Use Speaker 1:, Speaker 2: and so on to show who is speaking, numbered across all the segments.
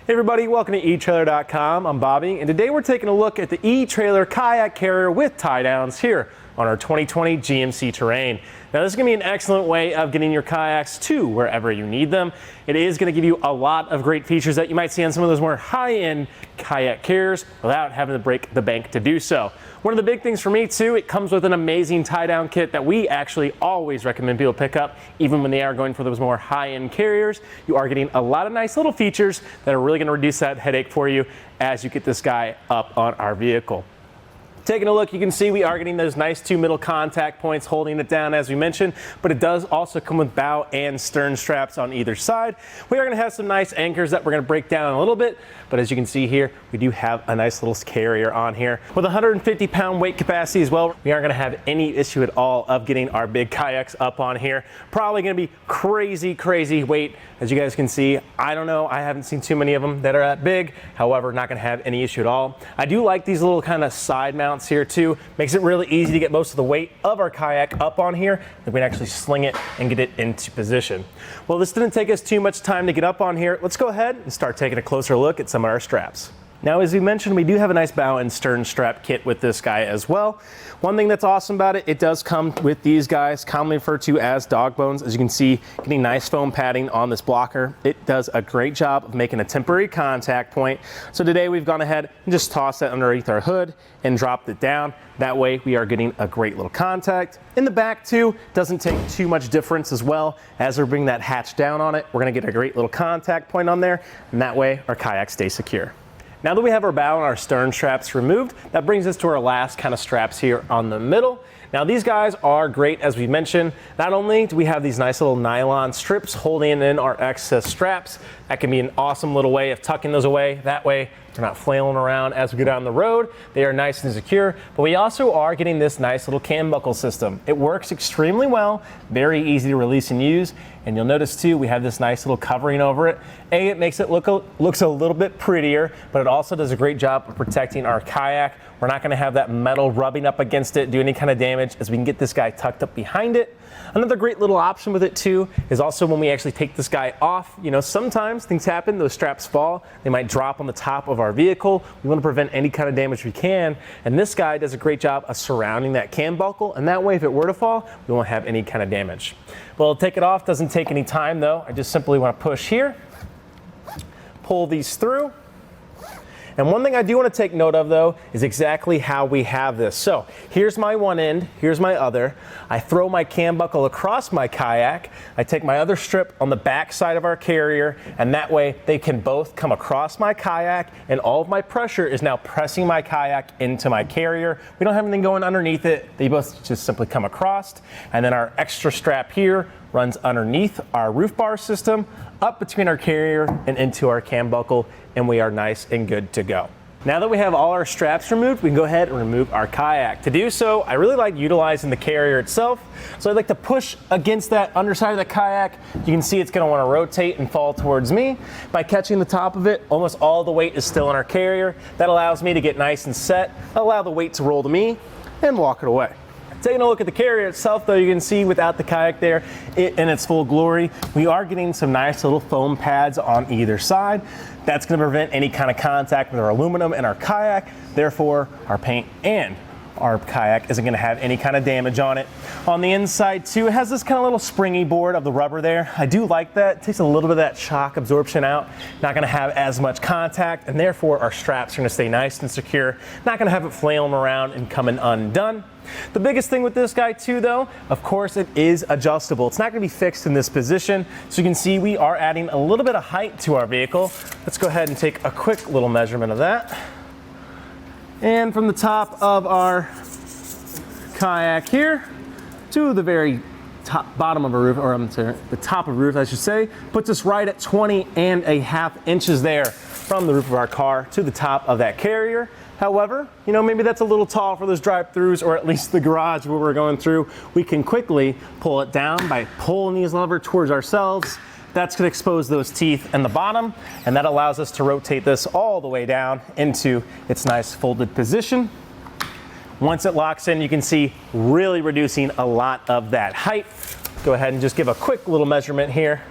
Speaker 1: Hey everybody, welcome to etrailer.com. I'm Bobby, and today we're taking a look at the etrailer Kayak carrier with tie downs here on our 2020 GMC Terrain. Now this is going to be an excellent way of getting your kayaks to wherever you need them. It is going to give you a lot of great features that you might see on some of those more high-end kayak carriers without having to break the bank to do so. One of the big things for me too, it comes with an amazing tie-down kit that we actually always recommend people pick up, even when they are going for those more high-end carriers. You are getting a lot of nice little features that are really going to reduce that headache for you as you get this guy up on our vehicle. Taking a look, you can see we are getting those nice two middle contact points holding it down as we mentioned, but it does also come with bow and stern straps on either side. We are going to have some nice anchors that we're going to break down a little bit, but as you can see here, we do have a nice little carrier on here. With 150-pound weight capacity as well, we aren't going to have any issue at all of getting our big kayaks up on here. Probably going to be crazy weight. As you guys can see, I don't know, I haven't seen too many of them that are that big. However, not going to have any issue at all. I do like these little kind of side mounts here too. Makes it really easy to get most of the weight of our kayak up on here, and we can actually sling it and get it into position. Well, this didn't take us too much time to get up on here. Let's go ahead and start taking a closer look at some of our straps. Now, as we mentioned, we do have a nice bow and stern strap kit with this guy as well. One thing that's awesome about it, it does come with these guys, commonly referred to as dog bones. As you can see, getting nice foam padding on this blocker. It does a great job of making a temporary contact point. So today we've gone ahead and just tossed that underneath our hood and dropped it down. That way we are getting a great little contact. In the back too, doesn't take too much difference as well. As we're bringing that hatch down on it, we're gonna get a great little contact point on there, and that way our kayak stays secure. Now that we have our bow and our stern straps removed, that brings us to our last kind of straps here on the middle. Now these guys are great, as we mentioned. Not only do we have these nice little nylon strips holding in our excess straps, that can be an awesome little way of tucking those away. That way they're not flailing around as we go down the road. They are nice and secure, but we also are getting this nice little cam buckle system. It works extremely well, very easy to release and use, and you'll notice too, we have this nice little covering over it. It makes it looks a little bit prettier, but it also does a great job of protecting our kayak. We're not gonna have that metal rubbing up against it, do any kind of damage, as we can get this guy tucked up behind it. Another great little option with it too is also when we actually take this guy off, you know, sometimes things happen, those straps fall, they might drop on the top of our vehicle. We want to prevent any kind of damage we can, and this guy does a great job of surrounding that cam buckle, and that way if it were to fall, we won't have any kind of damage. Well, take it off doesn't take any time though. I just simply want to push here, pull these through. And one thing I do want to take note of though is exactly how we have this. So here's my one end, here's my other. I throw my cam buckle across my kayak. I take my other strip on the back side of our carrier, and that way they can both come across my kayak, and all of my pressure is now pressing my kayak into my carrier. We don't have anything going underneath it. They both just simply come across. And then our extra strap here runs underneath our roof bar system, up between our carrier and into our cam buckle, and we are nice and good to go. Now that we have all our straps removed, we can go ahead and remove our kayak. To do so, I really like utilizing the carrier itself. So I like to push against that underside of the kayak. You can see it's gonna wanna rotate and fall towards me. By catching the top of it, almost all the weight is still in our carrier. That allows me to get nice and set, allow the weight to roll to me, and walk it away. Taking a look at the carrier itself though, you can see without the kayak there in its full glory, we are getting some nice little foam pads on either side. That's going to prevent any kind of contact with our aluminum and our kayak. Therefore, our paint and our kayak isn't going to have any kind of damage on it. On the inside too, it has this kind of little springy board of the rubber there. I do like that. It takes a little bit of that shock absorption out. Not going to have as much contact, and therefore our straps are going to stay nice and secure. Not going to have it flailing around and coming undone. The biggest thing with this guy too though, of course, it is adjustable. It's not going to be fixed in this position. So you can see we are adding a little bit of height to our vehicle. Let's go ahead and take a quick little measurement of that. And from the top of our kayak here to the very bottom of a roof, or I'm sorry, the top of a roof I should say, puts us right at 20.5 inches there from the roof of our car to the top of that carrier. However, you know, maybe that's a little tall for those drive-throughs, or at least the garage where we're going through. We can quickly pull it down by pulling these levers towards ourselves. That's going to expose those teeth in the bottom, and that allows us to rotate this all the way down into its nice folded position. Once it locks in, you can see really reducing a lot of that height. Go ahead and just give a quick little measurement here.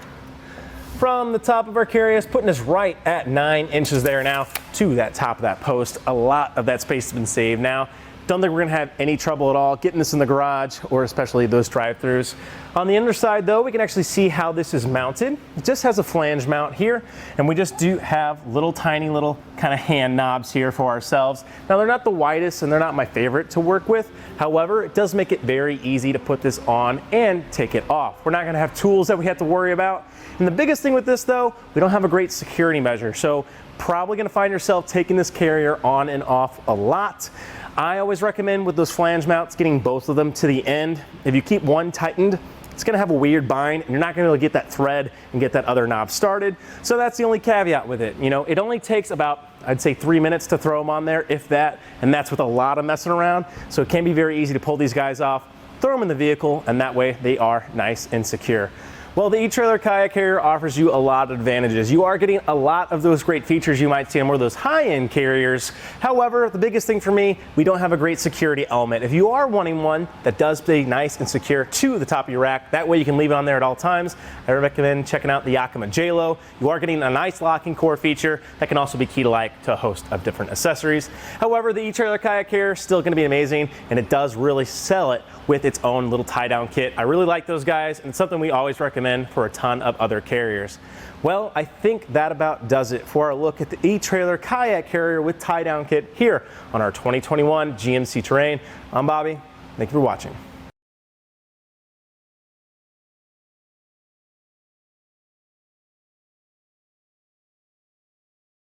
Speaker 1: from the top of our carriers, putting us right at 9 inches there now to that top of that post. A lot of that space has been saved now. Don't think we're gonna have any trouble at all getting this in the garage or especially those drive-throughs. On the underside though, we can actually see how this is mounted. It just has a flange mount here, and we just do have tiny little kind of hand knobs here for ourselves. Now they're not the widest and they're not my favorite to work with. However, it does make it very easy to put this on and take it off. We're not gonna have tools that we have to worry about. And the biggest thing with this though, we don't have a great security measure. So probably gonna find yourself taking this carrier on and off a lot. I always recommend with those flange mounts getting both of them to the end. If you keep one tightened, it's gonna have a weird bind and you're not gonna be able to get that thread and get that other knob started. So that's the only caveat with it. You know, it only takes about, I'd say 3 minutes to throw them on there, if that, and that's with a lot of messing around. So it can be very easy to pull these guys off, throw them in the vehicle, and that way they are nice and secure. Well, the etrailer Kayak carrier offers you a lot of advantages. You are getting a lot of those great features you might see on more of those high-end carriers. However, the biggest thing for me, we don't have a great security element. If you are wanting one that does stay nice and secure to the top of your rack, that way you can leave it on there at all times, I recommend checking out the Yakima J-Lo. You are getting a nice locking core feature that can also be key to a host of different accessories. However, the etrailer Kayak carrier is still gonna be amazing, and it does really sell it with its own little tie-down kit. I really like those guys, and it's something we always recommend for a ton of other carriers. Well, I think that about does it for our look at the etrailer Kayak carrier with tie-down kit here on our 2021 GMC Terrain. I'm Bobby. Thank you for watching.